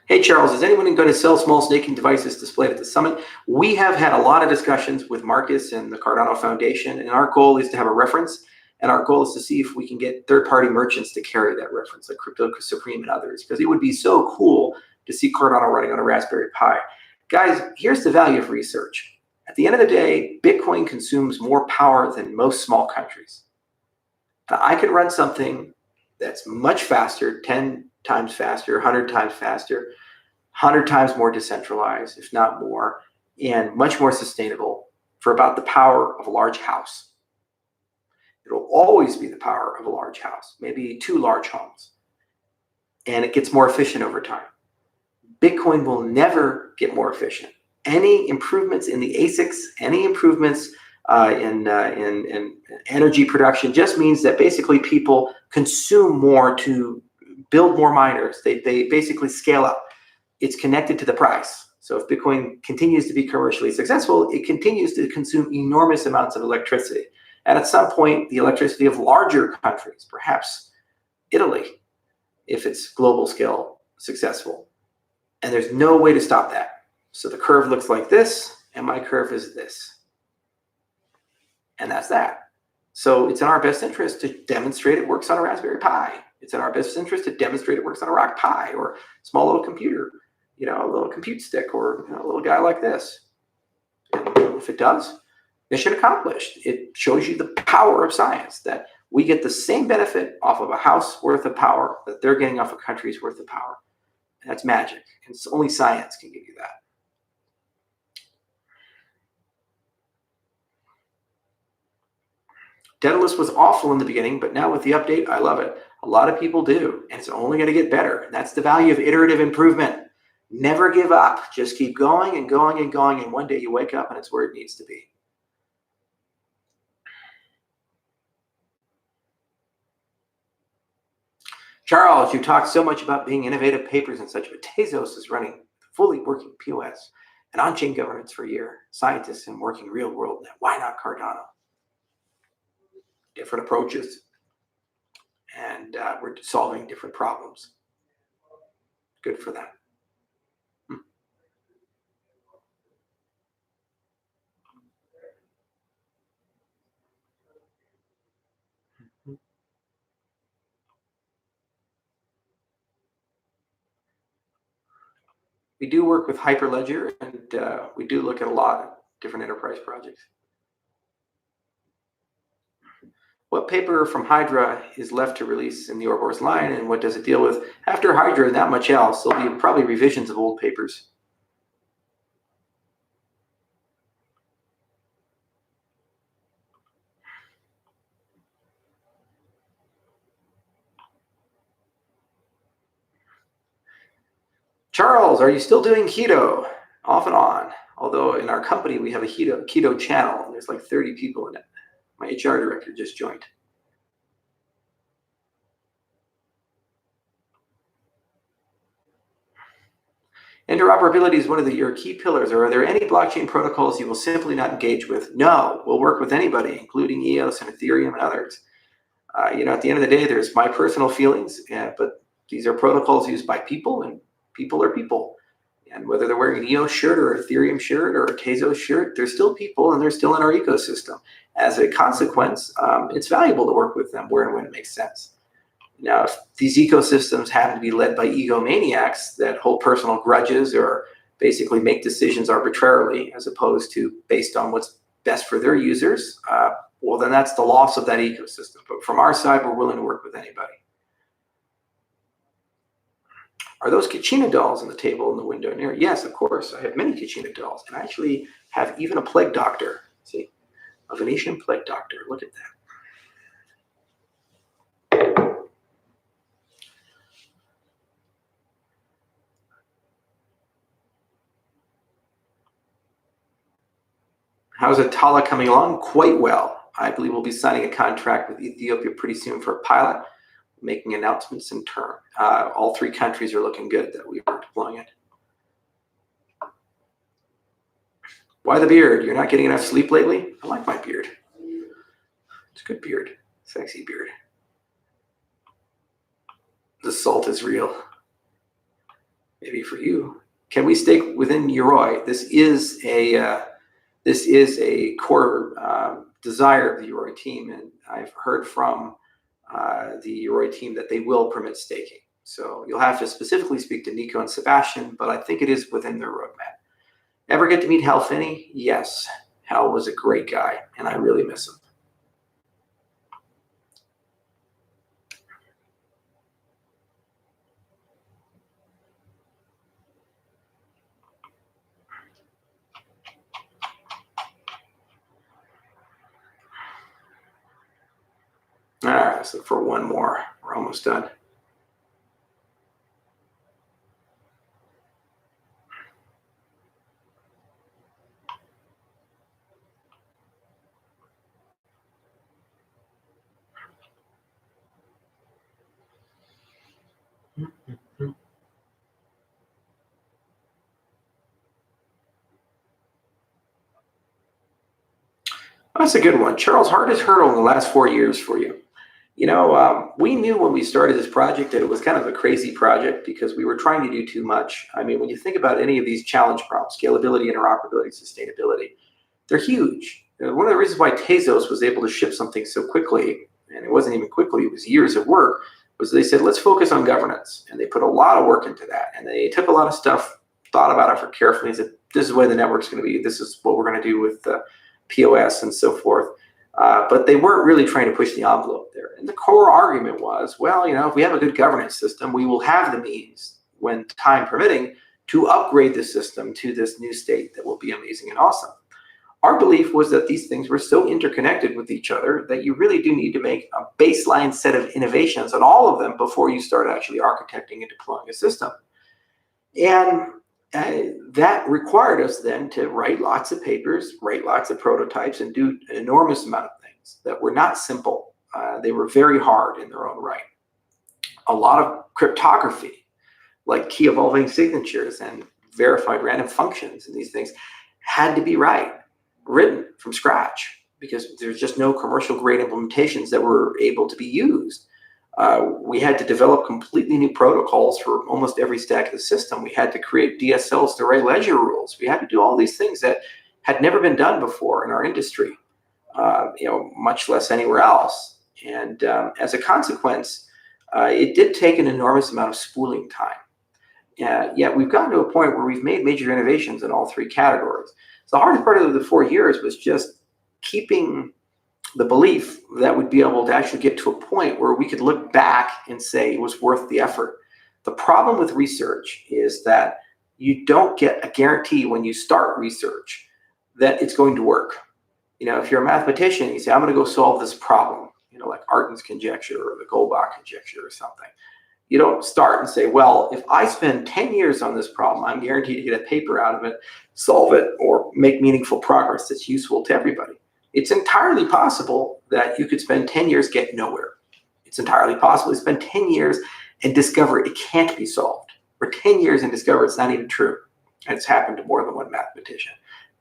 Hey, Charles, is anyone going to sell small staking devices displayed at the summit? We have had a lot of discussions with Marcus and the Cardano Foundation, and our goal is to have a reference, and our goal is to see if we can get third-party merchants to carry that reference, like Crypto Supreme and others, because it would be so cool to see Cardano running on a Raspberry Pi. Guys, here's the value of research. At the end of the day, Bitcoin consumes more power than most small countries. Now, I could run something that's much faster, 10 times faster, 100 times faster, 100 times more decentralized, if not more, and much more sustainable for about the power of a large house. It'll always be the power of a large house, maybe 2 large homes. And it gets more efficient over time. Bitcoin will never get more efficient. Any improvements in the ASICs, any improvements in energy production just means that basically people consume more to build more miners. They basically scale up. It's connected to the price. So if Bitcoin continues to be commercially successful, it continues to consume enormous amounts of electricity. And at some point, the electricity of larger countries, perhaps Italy, if it's global scale successful. And there's no way to stop that. So the curve looks like this, and my curve is this. And that's that. So it's in our best interest to demonstrate it works on a Raspberry Pi. It's in our best interest to demonstrate it works on a Rock Pi or a small little computer, a little compute stick, or a little guy like this. And if it does, mission accomplished. It shows you the power of science, that we get the same benefit off of a house worth of power that they're getting off a country's worth of power. And that's magic. And only science can give you that. Daedalus was awful in the beginning, but now with the update, I love it. A lot of people do, and it's only going to get better. And that's the value of iterative improvement. Never give up. Just keep going and going and going, and one day you wake up and it's where it needs to be. Charles, you talked so much about being innovative papers and such, but Tezos is running fully working POS and on-chain governance for a year. Scientists and working real-world net. Why not Cardano? Different approaches, and we're solving different problems. Good for them. We do work with Hyperledger, and we do look at a lot of different enterprise projects. What paper from Hydra is left to release in the Ouroboros line, and what does it deal with? After Hydra, not much else. There'll be probably revisions of old papers. Charles, are you still doing keto? Off and on. Although in our company, we have a keto channel, and there's like 30 people in it. My HR director just joined. Interoperability is one of your key pillars. Are there any blockchain protocols you will simply not engage with? No, we'll work with anybody, including EOS and Ethereum and others. At the end of the day, there's my personal feelings, but these are protocols used by people, and people are people. And whether they're wearing an EOS shirt or an Ethereum shirt or a Tezos shirt, they're still people, and they're still in our ecosystem. As a consequence, it's valuable to work with them where and when it makes sense. Now, if these ecosystems happen to be led by egomaniacs that hold personal grudges or basically make decisions arbitrarily as opposed to based on what's best for their users, well, then that's the loss of that ecosystem. But from our side, we're willing to work with anybody. Are those Kachina dolls on the table in the window near? Yes, of course. I have many Kachina dolls, and I actually have even a plague doctor. See, a Venetian plague doctor. Look at that. How's Atala coming along? Quite well. I believe we'll be signing a contract with Ethiopia pretty soon for a pilot, making announcements in turn. All 3 countries are looking good that we are deploying it. Why the beard? You're not getting enough sleep lately? I like my beard. It's a good beard. Sexy beard. The salt is real. Maybe for you. Can we stay within Yoroi? This is a core desire of the Yoroi team, and I've heard from the Yoroi team that they will permit staking. So you'll have to specifically speak to Nico and Sebastian, but I think it is within their roadmap. Ever get to meet Hal Finney? Yes. Hal was a great guy, and I really miss him. let's look for one more. We're almost done. That's a good one. Charles, hardest hurdle in the last 4 years for you? We knew when we started this project that it was kind of a crazy project because we were trying to do too much. I mean, when you think about any of these challenge problems, scalability, interoperability, sustainability, they're huge. One of the reasons why Tezos was able to ship something so quickly, and it wasn't even quickly, it was years of work, was they said, let's focus on governance. And they put a lot of work into that. And they took a lot of stuff, thought about it for carefully, and said, this is the way the network's going to be. This is what we're going to do with POS and so forth. But they weren't really trying to push the envelope there. And the core argument was, well, if we have a good governance system, we will have the means, when time permitting, to upgrade the system to this new state that will be amazing and awesome. Our belief was that these things were so interconnected with each other that you really do need to make a baseline set of innovations on all of them before you start actually architecting and deploying a system. And that required us then to write lots of papers, write lots of prototypes, and do an enormous amount of things that were not simple. They were very hard in their own right. A lot of cryptography, like key evolving signatures and verified random functions, and these things had to be written from scratch because there's just no commercial grade implementations that were able to be used. We had to develop completely new protocols for almost every stack of the system. We had to create DSLs to write ledger rules. We had to do all these things that had never been done before in our industry, much less anywhere else. And as a consequence, it did take an enormous amount of spooling time. Yet we've gotten to a point where we've made major innovations in all three categories. So the hardest part of the 4 years was just keeping the belief that we'd be able to actually get to a point where we could look back and say it was worth the effort. The problem with research is that you don't get a guarantee when you start research that it's going to work. If you're a mathematician, you say, I'm going to go solve this problem, like Artin's conjecture or the Goldbach conjecture or something. You don't start and say, well, if I spend 10 years on this problem, I'm guaranteed to get a paper out of it, solve it, or make meaningful progress that's useful to everybody. It's entirely possible that you could spend 10 years getting nowhere. It's entirely possible to spend 10 years and discover it can't be solved, or 10 years and discover it's not even true. And it's happened to more than one mathematician.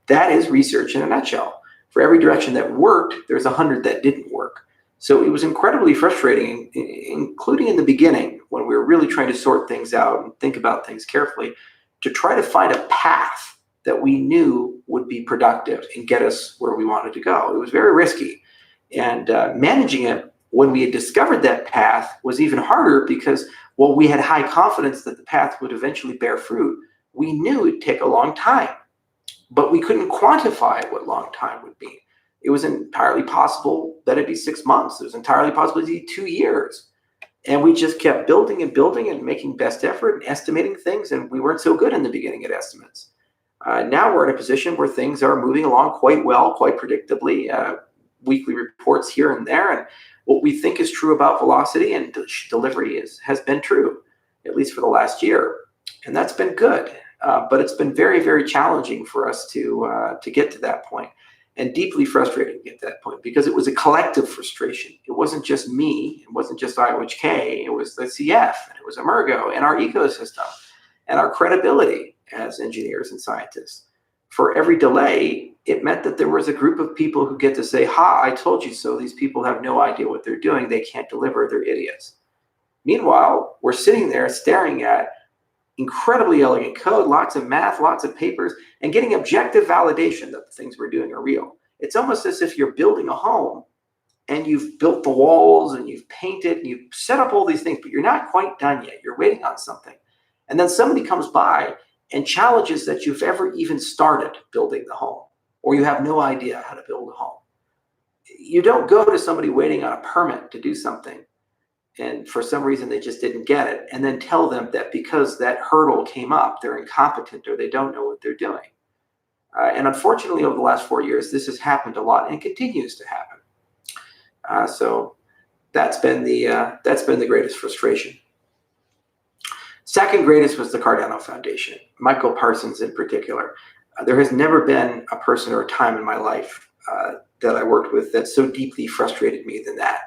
That is research in a nutshell. For every direction that worked, there's 100 that didn't work. So it was incredibly frustrating, including in the beginning when we were really trying to sort things out and think about things carefully, to try to find a path that we knew would be productive and get us where we wanted to go. It was very risky. And managing it when we had discovered that path was even harder because, while we had high confidence that the path would eventually bear fruit, we knew it'd take a long time. But we couldn't quantify what long time would be. It was entirely possible that it'd be 6 months. It was entirely possible it'd be 2 years. And we just kept building and building and making best effort and estimating things. And we weren't so good in the beginning at estimates. Now we're in a position where things are moving along quite well, quite predictably. Weekly reports here and there. And what we think is true about velocity and delivery has been true, at least for the last year. And that's been good. But it's been very, very challenging for us to get to that point. And deeply frustrating to get to that point because it was a collective frustration. It wasn't just me. It wasn't just IOHK. It was the CF, and it was Emergo, and our ecosystem, and our credibility as engineers and scientists. For every delay, it meant that there was a group of people who get to say, ha, I told you so. These people have no idea what they're doing. They can't deliver. They're idiots. Meanwhile, we're sitting there staring at incredibly elegant code, lots of math, lots of papers, and getting objective validation that the things we're doing are real. It's almost as if you're building a home and you've built the walls and you've painted and you've set up all these things, but you're not quite done yet. You're waiting on something. And then somebody comes by and challenges that you've ever even started building the home, or you have no idea how to build a home. You don't go to somebody waiting on a permit to do something, and for some reason they just didn't get it, and then tell them that because that hurdle came up, they're incompetent or they don't know what they're doing. And unfortunately, over the last 4 years, this has happened a lot and continues to happen. So That's been the greatest frustration. Second greatest was the Cardano Foundation, Michael Parsons in particular. There has never been a person or a time in my life that I worked with that so deeply frustrated me than that.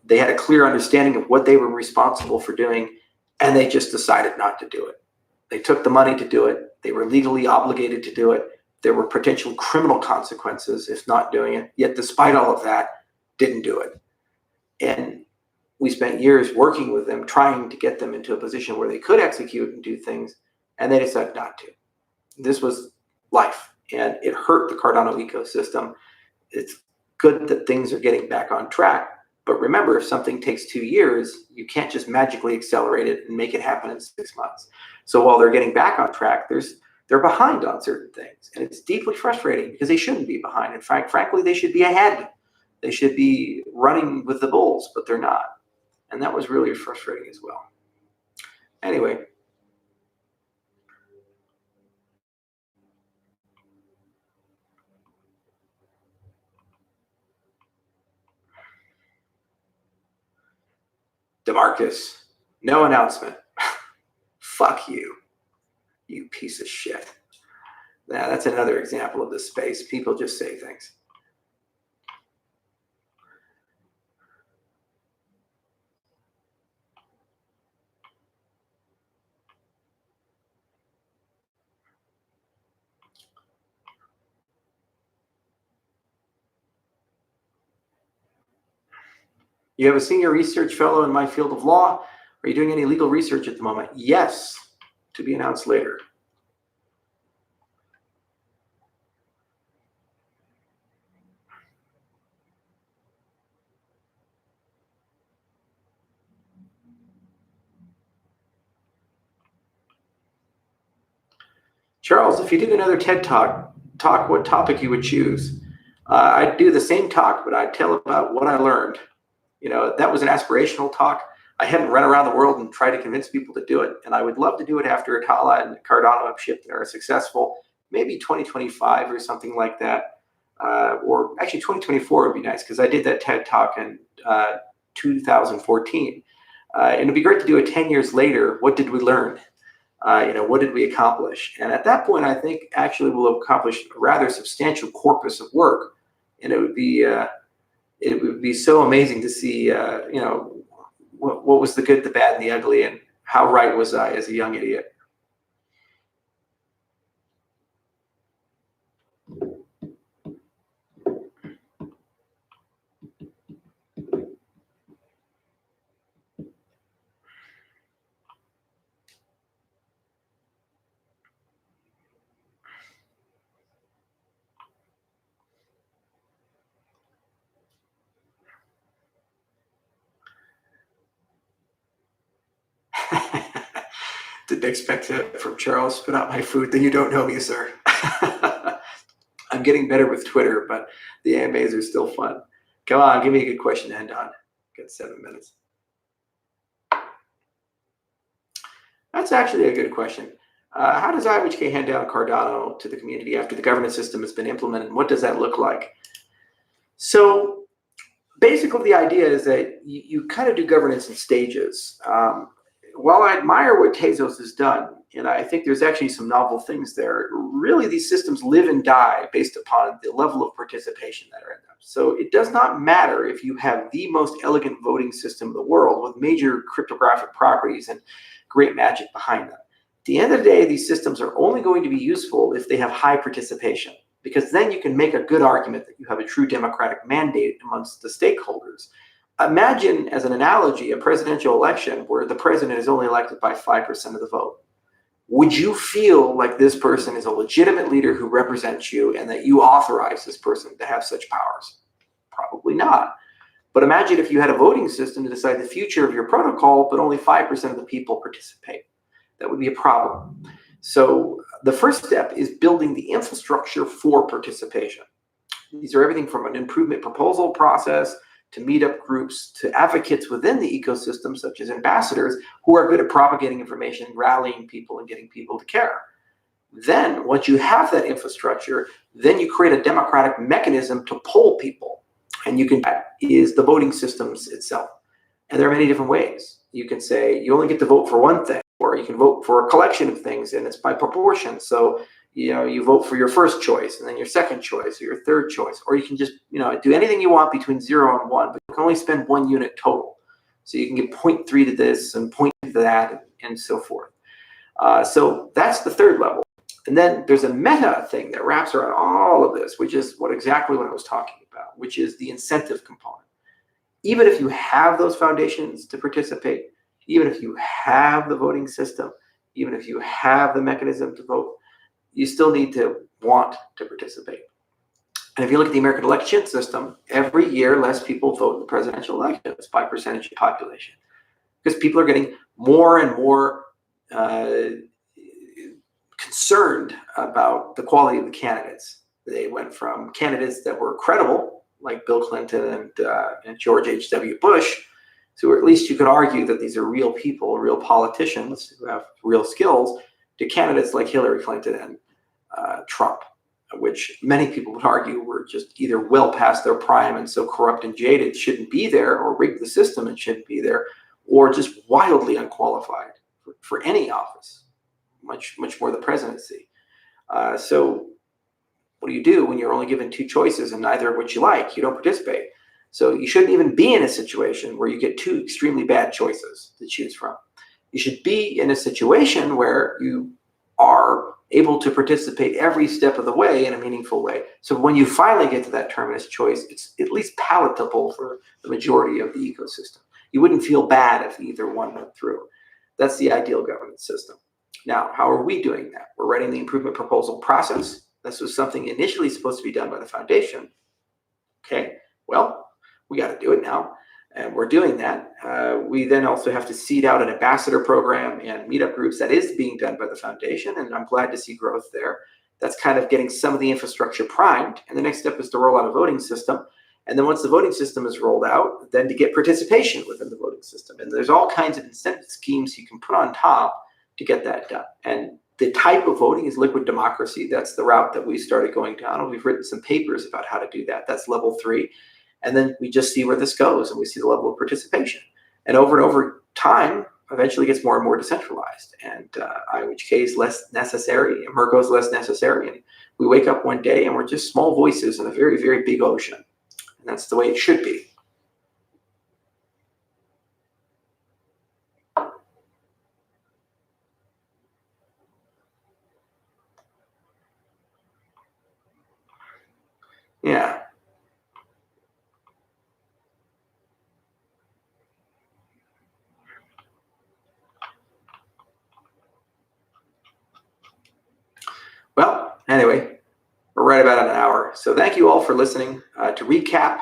They had a clear understanding of what they were responsible for doing, and they just decided not to do it. They took the money to do it. They were legally obligated to do it. There were potential criminal consequences if not doing it. Yet despite all of that, didn't do it. And we spent years working with them, trying to get them into a position where they could execute and do things, and they decided not to. This was life, and it hurt the Cardano ecosystem. It's good that things are getting back on track, but remember, if something takes 2 years, you can't just magically accelerate it and make it happen in 6 months. So while they're getting back on track, they're behind on certain things, and it's deeply frustrating because they shouldn't be behind. In fact, frankly, they should be ahead. They should be running with the bulls, but they're not. And that was really frustrating as well. Anyway. DeMarcus, no announcement. Fuck you, you piece of shit. Now, that's another example of this space. People just say things. You have a senior research fellow in my field of law. Are you doing any legal research at the moment? Yes, to be announced later. Charles, if you did another TED Talk, what topic you would choose? I'd do the same talk, but I'd tell about what I learned. That was an aspirational talk. I hadn't run around the world and tried to convince people to do it, and I would love to do it after Atala and Cardano have shipped and are successful, maybe 2025 or something like that, or actually 2024 would be nice because I did that TED Talk in 2014. And it'd be great to do it 10 years later. What did we learn? What did we accomplish? And at that point, I think actually we'll have accomplished a rather substantial corpus of work, and it would be so amazing to see, what was the good, the bad, and the ugly, and how right was I as a young idiot. Didn't expect it from Charles. Spit out my food, then you don't know me, sir. I'm getting better with Twitter, but the AMAs are still fun. Come on, give me a good question to end on. Got 7 minutes. That's actually a good question. How does IOHK hand down Cardano to the community after the governance system has been implemented? What does that look like? So basically the idea is that you kind of do governance in stages. While I admire what Tezos has done, and I think there's actually some novel things there, really these systems live and die based upon the level of participation that are in them. So it does not matter if you have the most elegant voting system in the world with major cryptographic properties and great magic behind them. At the end of the day, these systems are only going to be useful if they have high participation, because then you can make a good argument that you have a true democratic mandate amongst the stakeholders. Imagine, as an analogy, a presidential election where the president is only elected by 5% of the vote. Would you feel like this person is a legitimate leader who represents you and that you authorize this person to have such powers? Probably not. But imagine if you had a voting system to decide the future of your protocol, but only 5% of the people participate. That would be a problem. So the first step is building the infrastructure for participation. These are everything from an improvement proposal process to meetup groups, to advocates within the ecosystem, such as ambassadors, who are good at propagating information, rallying people, and getting people to care. Then, once you have that infrastructure, then you create a democratic mechanism to poll people. And you can, that is the voting systems itself. And there are many different ways. You can say you only get to vote for one thing, or you can vote for a collection of things, and it's by proportion. So, you vote for your first choice, and then your second choice, or your third choice, or you can just, do anything you want between 0 and 1, but you can only spend 1 unit total. So you can get 0.3 to this and 0.2 to that, and so forth. So that's the third level. And then there's a meta thing that wraps around all of this, which is exactly what I was talking about, which is the incentive component. Even if you have those foundations to participate, even if you have the voting system, even if you have the mechanism to vote, you still need to want to participate. And if you look at the American election system, every year less people vote in the presidential elections by percentage of population, because people are getting more and more concerned about the quality of the candidates. They went from candidates that were credible, like Bill Clinton and George H.W. Bush, so at least you could argue that these are real people, real politicians who have real skills, to candidates like Hillary Clinton and Trump, which many people would argue were just either well past their prime and so corrupt and jaded shouldn't be there, or rigged the system and shouldn't be there, or just wildly unqualified for any office, much more the presidency. So what do you do when you're only given 2 choices and neither of which you like? You don't participate. So you shouldn't even be in a situation where you get 2 extremely bad choices to choose from. You should be in a situation where you are able to participate every step of the way in a meaningful way. So when you finally get to that terminus choice, it's at least palatable for the majority of the ecosystem. You wouldn't feel bad if either one went through. That's the ideal governance system. Now, how are we doing that? We're writing the improvement proposal process. This was something initially supposed to be done by the foundation. Okay, well, we got to do it now, and we're doing that. We then also have to seed out an ambassador program and meetup groups. That is being done by the foundation, and I'm glad to see growth there. That's kind of getting some of the infrastructure primed, and the next step is to roll out a voting system. And then once the voting system is rolled out, then to get participation within the voting system. And there's all kinds of incentive schemes you can put on top to get that done. And the type of voting is liquid democracy. That's the route that we started going down, and we've written some papers about how to do that. That's level 3. And then we just see where this goes, and we see the level of participation. And over time, eventually gets more and more decentralized. And IOHK is less necessary, and Emergo is less necessary. And we wake up one day and we're just small voices in a very, very big ocean. And that's the way it should be. Yeah. Well, anyway, we're right about an hour. So thank you all for listening. To recap,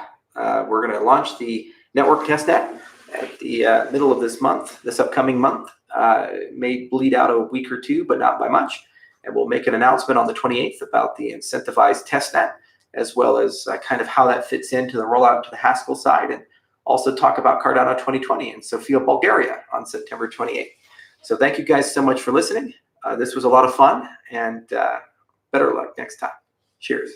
we're going to launch the network testnet at the middle of this month, this upcoming month. It may bleed out a week or 2, but not by much. And we'll make an announcement on the 28th about the incentivized testnet, as well as kind of how that fits into the rollout to the Haskell side, and also talk about Cardano 2020 in Sofia, Bulgaria on September 28th. So thank you guys so much for listening. This was a lot of fun, and better luck next time. Cheers.